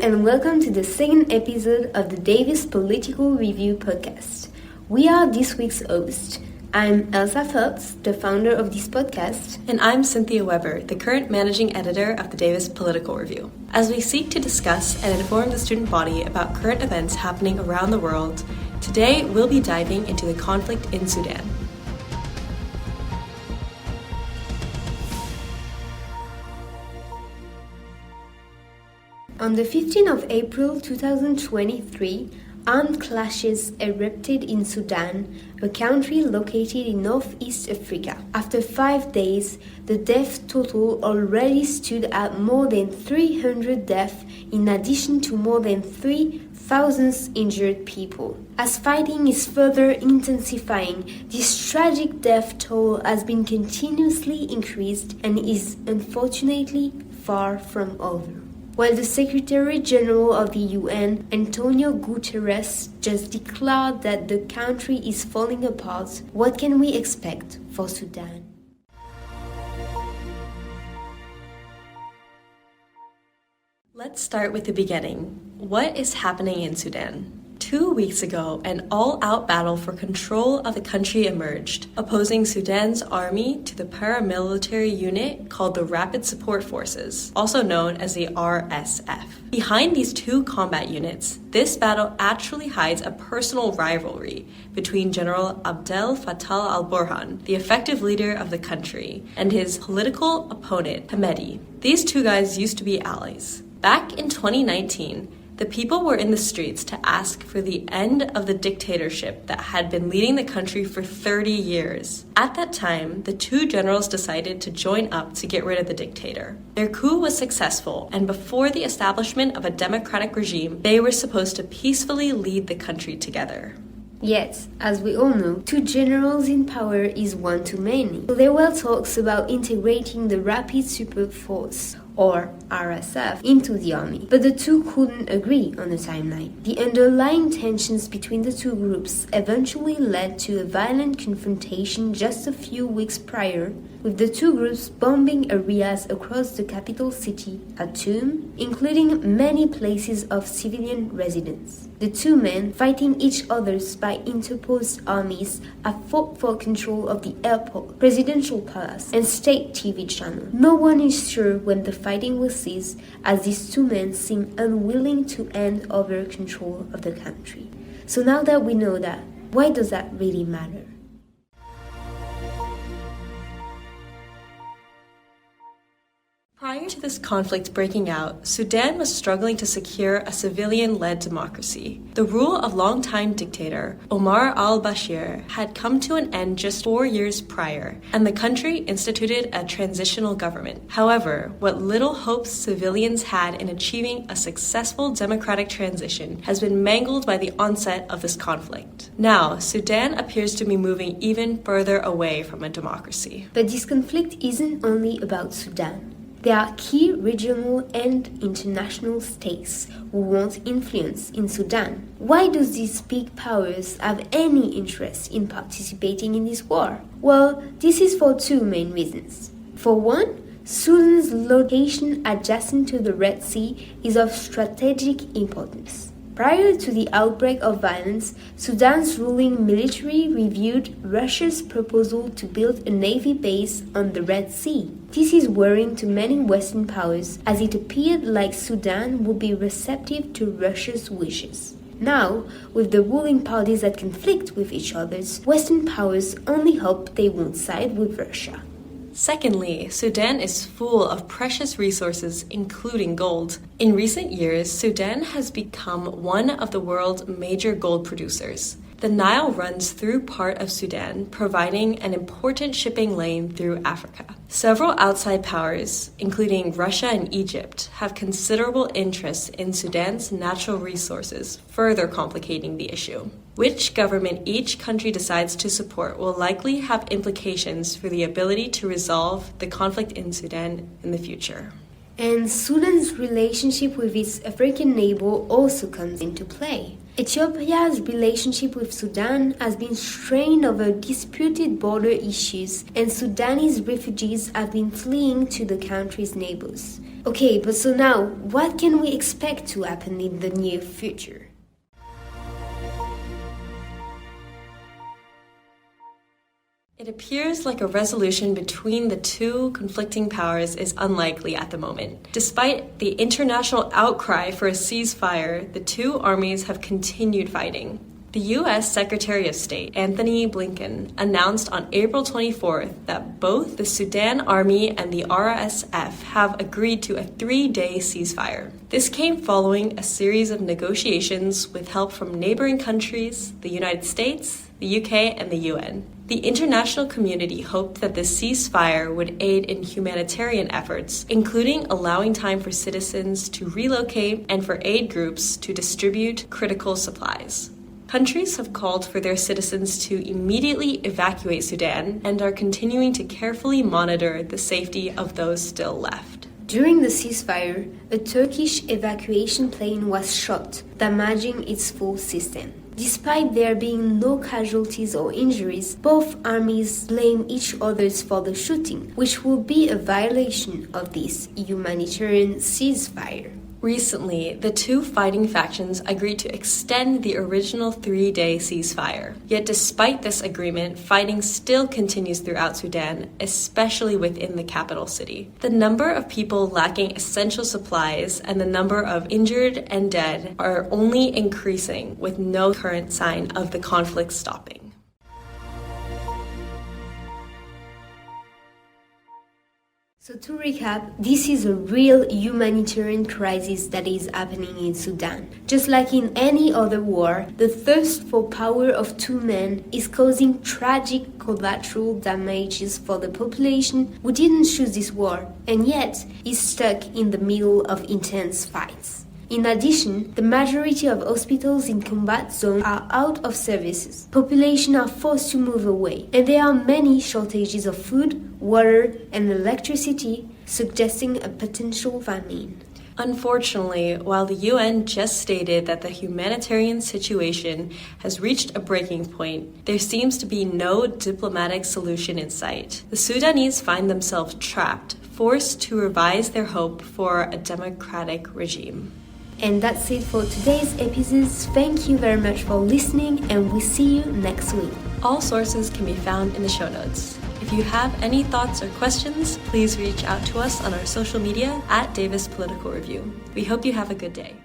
and welcome to the second episode of the Davis Political Review podcast. We are this week's host. I'm Elsa FELTZ, the founder of this podcast. And I'm Cynthia Weber, the current managing editor of the Davis Political Review. As we seek to discuss and inform the student body about current events happening around the world, today we'll be diving into the conflict in Sudan. On the 15th of April 2023, armed clashes erupted in Sudan, a country located in northeast Africa. After 5 days, the death total already stood at more than 300 deaths, in addition to more than 3,000 injured people. As fighting is further intensifying, this tragic death toll has been continuously increased and is unfortunately far from over. While the Secretary General of the UN, Antonio Guterres, just declared that the country is falling apart, what can we expect for Sudan? Let's start with the beginning. What is happening in Sudan? 2 weeks ago, an all-out battle for control of the country emerged, opposing Sudan's army to the paramilitary unit called the Rapid Support Forces, also known as the RSF. Behind these two combat units, this battle actually hides a personal rivalry between General Abdel Fattah al-Burhan, the effective leader of the country, and his political opponent, Hemedti. These two guys used to be allies. Back in 2019, the people were in the streets to ask for the end of the dictatorship that had been leading the country for 30 years. At that time, the two generals decided to join up to get rid of the dictator. Their coup was successful, and before the establishment of a democratic regime, they were supposed to peacefully lead the country together. Yet, as we all know, two generals in power is one too many. So there were talks about integrating the Rapid Support Force, or RSF, into the army, but the two couldn't agree on a timeline. The underlying tensions between the two groups eventually led to a violent confrontation just a few weeks prior, with the two groups bombing areas across the capital city, Khartoum, including many places of civilian residence. The two men, fighting each other by interposed armies, have fought for control of the airport, presidential palace, and state TV channel. No one is sure when the fighting will cease, as these two men seem unwilling to hand over control of the country. So now that we know that, why does that really matter? Prior to this conflict breaking out, Sudan was struggling to secure a civilian-led democracy. The rule of longtime dictator Omar al-Bashir had come to an end just 4 years prior, and the country instituted a transitional government. However, what little hopes civilians had in achieving a successful democratic transition has been mangled by the onset of this conflict. Now, Sudan appears to be moving even further away from a democracy. But this conflict isn't only about Sudan. There are key regional and international stakes who want influence in Sudan. Why do these big powers have any interest in participating in this war? Well, this is for two main reasons. For one, Sudan's location adjacent to the Red Sea is of strategic importance. Prior to the outbreak of violence, Sudan's ruling military reviewed Russia's proposal to build a navy base on the Red Sea. This is worrying to many Western powers, as it appeared like Sudan would be receptive to Russia's wishes. Now, with the ruling parties at conflict with each other, Western powers only hope they won't side with Russia. Secondly, Sudan is full of precious resources, including gold. In recent years, Sudan has become one of the world's major gold producers. The Nile runs through part of Sudan, providing an important shipping lane through Africa. Several outside powers, including Russia and Egypt, have considerable interest in Sudan's natural resources, further complicating the issue. Which government each country decides to support will likely have implications for the ability to resolve the conflict in Sudan in the future. And Sudan's relationship with its African neighbor also comes into play. Ethiopia's relationship with Sudan has been strained over disputed border issues, and Sudanese refugees have been fleeing to the country's neighbors. Okay, but so now, what can we expect to happen in the near future? It appears like a resolution between the two conflicting powers is unlikely at the moment. Despite the international outcry for a ceasefire, the two armies have continued fighting. The U.S. Secretary of State, Anthony Blinken, announced on April 24th that both the Sudan Army and the RSF have agreed to a 3-day ceasefire. This came following a series of negotiations with help from neighboring countries, the United States, the UK, and the UN. The international community hoped that this ceasefire would aid in humanitarian efforts, including allowing time for citizens to relocate and for aid groups to distribute critical supplies. Countries have called for their citizens to immediately evacuate Sudan and are continuing to carefully monitor the safety of those still left. During the ceasefire, a Turkish evacuation plane was shot, damaging its fuel system. Despite there being no casualties or injuries, both armies blame each other for the shooting, which will be a violation of this humanitarian ceasefire. Recently, the two fighting factions agreed to extend the original 3-day ceasefire. Yet despite this agreement, fighting still continues throughout Sudan, especially within the capital city. The number of people lacking essential supplies and the number of injured and dead are only increasing, with no current sign of the conflict stopping. So to recap, this is a real humanitarian crisis that is happening in Sudan. Just like in any other war, the thirst for power of two men is causing tragic collateral damages for the population who didn't choose this war and yet is stuck in the middle of intense fights. In addition, the majority of hospitals in combat zones are out of services. Population are forced to move away, and there are many shortages of food, water, and electricity, suggesting a potential famine. Unfortunately, while the UN just stated that the humanitarian situation has reached a breaking point, there seems to be no diplomatic solution in sight. The Sudanese find themselves trapped, forced to revise their hope for a democratic regime. And that's it for today's episodes. Thank you very much for listening, and we'll see you next week. All sources can be found in the show notes. If you have any thoughts or questions, please reach out to us on our social media at Davis Political Review. We hope you have a good day.